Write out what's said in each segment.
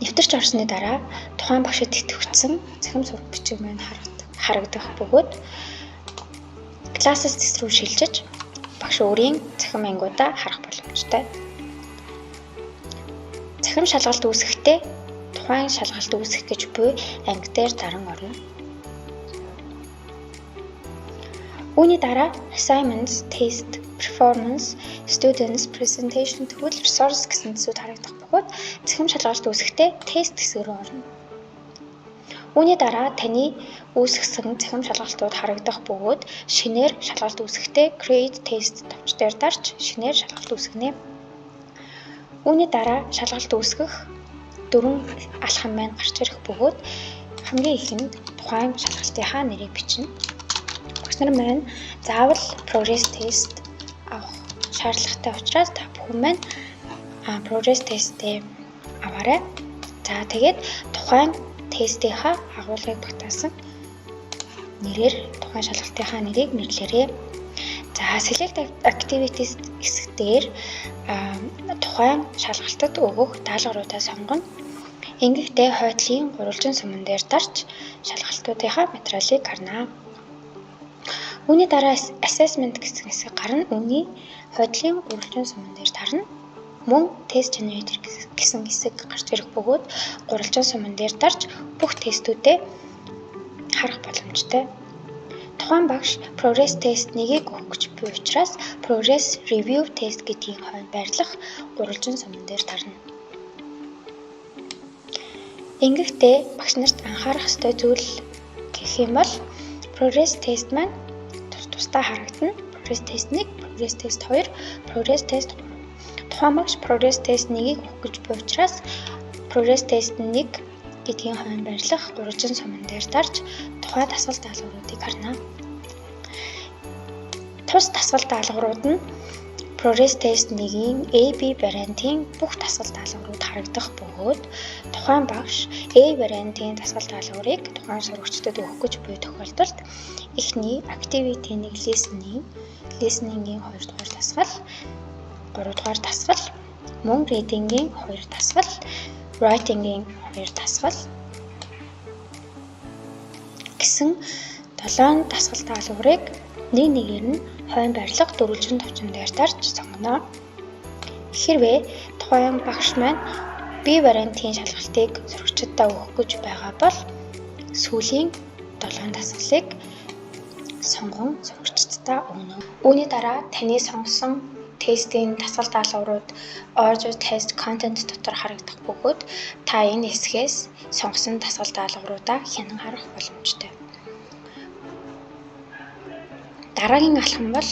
Нэвтэрч орсны дараа тухайн багшид идэвхжсэн цахим сурах бичиг маань харагдах бөгөөд классист руу шилжиж багш өөрийн цахим ангиудаа харах боломжтой. Цахим шалгалт үүсэхдээ тухайн шалгалт үүсгэх гэж буй анги дээр даран орно. Үүний дараа assignments, test, performance, students, presentation тэгвэл resource гэсэн зүйлүүд харагдах бөгөөд цахим шалгалт үүсэхдээ тест хэсэг рүү орно. Үүний дараа таны үүсгэсэн цахим шалгалтууд харагдах бөгөөд шинээр шалгалт үүсэхдээ create test товч дээр дарж шинээр шалгалт үүсгэнэ. Үүний дараа шалгалт үүсгэх 4 алхам маань гарч ирэх бөгөөд хамгийн ихэнд тухайн шалгалтынхаа нэрийг бичнэ. Багш нар маань заавал progress test авах шаардлагатай учраас та бүхэн маань progress test-ийг аваарай. За тэгээд тухайн тестийнхаа агуулгыг багтаасан нэрээр тухайн шалгалтынхаа нэрийг нэрлээрэй. За select activities хэсгээр тухайн шалгалтад өгөх даалгавруудаа сонгоно. Ингэхдээ хойдлын гурвалжин сүмэн дээр дарж шалгалтуудынхаа материалыг харна. Үүний дараа assessment гэсэн хэсэг гарна. Үүний хойдлын гурвалжин сүмэн дээр дарна. Мөн тест generator гэсэн хэсэг гарч ирэх бөгөөд гурвалжин сүмэн дээр дарж бүх тестүүдээ харах боломжтой. Тухайн багш progress test 1-ийг өгөх гэж буй учраас progress review test гэдгийн хойно байрлах гурвалжин сүмэн дээр дарна. Ингэхдээ багш нарт анхаарах ёстой зүйл гэх юм бол progress test маань тусдаа харагдана. Progress test 1, progress test 2, progress test 3. Тухайн багш progress test 1-ийг өгөх гэж буй учраас progress test 1 гэдгийн хойно байрлах гурвалжин сүмэн дээр дарж тухайн дасгал даалгавруудыг харна. Тус дасгал даалгаврууд нь progress test 1-ийн AB вариантын бүх дасгал даалгаврууд харагдах бөгөөд тухайн багш A вариантын дасгал даалгаврыг тухайн сурагчдад өгөх гэж буй тохиолдолд эхний activity 1 listening-ийн 2 дугаар дасгал, 3 дугаар дасгал, мөн reading-ийн 2 дасгал, writing-ийн 2 дасгал гэсэн 7 дасгал даалгаврыг нэг-нэгээр нь хойно байрлах дөрвөлжин товчон дээр дарж сонгоно. Хэрвээ тухайн багш маань B вариантын шалгалтыг сурагчдад өгөх гэж байгаа бол сүүлийн 7 дасгалыг сонгон сурагчдад өгнө. Үүний дараа таны сонгосон тестийн дасгал даалгаврууд order test content дотор харагдах бөгөөд та энэ хэсгээс сонгосон дасгал даалгавруудаа хянан харах боломжтой. Дараагийн алхам бол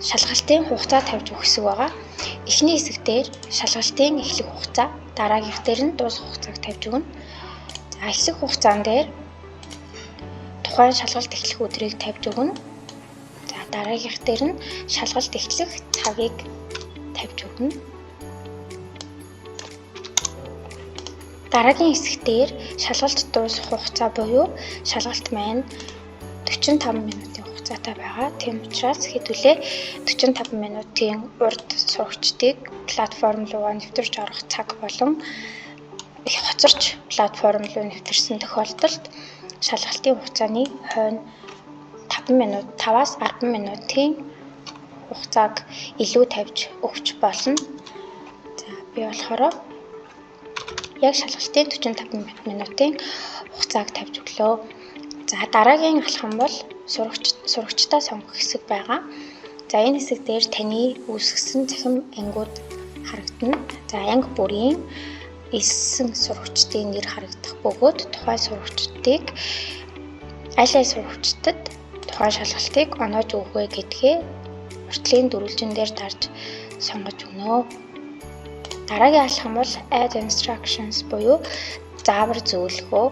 шалгалтын хугацаа тавьж өгөх хэсэг байгаа. Эхний хэсэг дээр шалгалтын эхлэх хугацаа, дараагийнх дээр нь дуусах хугацааг тавьж өгнө. За эхлэх хугацаан дээр тухайн шалгалт эхлэх өдрийг тавьж өгнө. За дараагийнх дээр нь шалгалт эхлэх цагийг тавьж өгнө. Дараагийн хэсэг дээр шалгалт дуусах хугацаа буюу шалгалт маань 45 минутын хугацаатай байгаа. Тийм учраас хэдүүлээ 45 минутын урд сурагчдыг платформ руу нэвтэрч орох цаг болон их хоцорч платформ руу нэвтэрсэн тохиолдолд шалгалтын хугацааны хойно 5-аас 10 минутын хугацааг илүү тавьж өгч болно. За би болохоор яг шалгалтын 45 минутын хугацааг тавьж өглөө. За дараагийн алхам бол сурагчдаа сонгох хэсэг байгаа. За энэ хэсэг дээр таны үүсгэсэн цахим ангиуд харагдана. За анги бүрийн элсэн сурагчдын нэр харагдах бөгөөд тухайн сурагчдыг аль сурагчдад тухайн шалгалтыг оноож өгөх вэ гэдгээ уртлын дөрвөлжин дээр дарж сонгож өгнө. Дараагийн алхам бол add instructions буюу заавар зөвлөгөө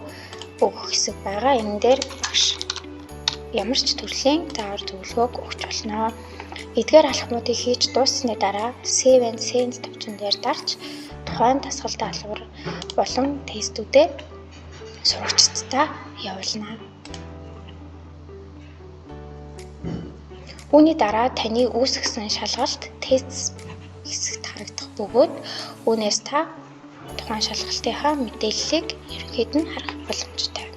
өгөх хэсэг байгаа. Энэ дээр багш ямар ч төрлийн заавар зөвлөгөөг өгч болно. Эдгээр алхмуудыг хийж дууссаны дараа save and send төвчөн дээр дарж тухайн дасгал даалгавар болон тестүүдээ сурагчдаа явуулна. Үүний дараа таны үүсгэсэн шалгалт тест хэсэгт харагдах бөгөөд үүнээс та тухайн шалгалтынхаа мэдээллийг ерөнхийд нь харах боломжтой.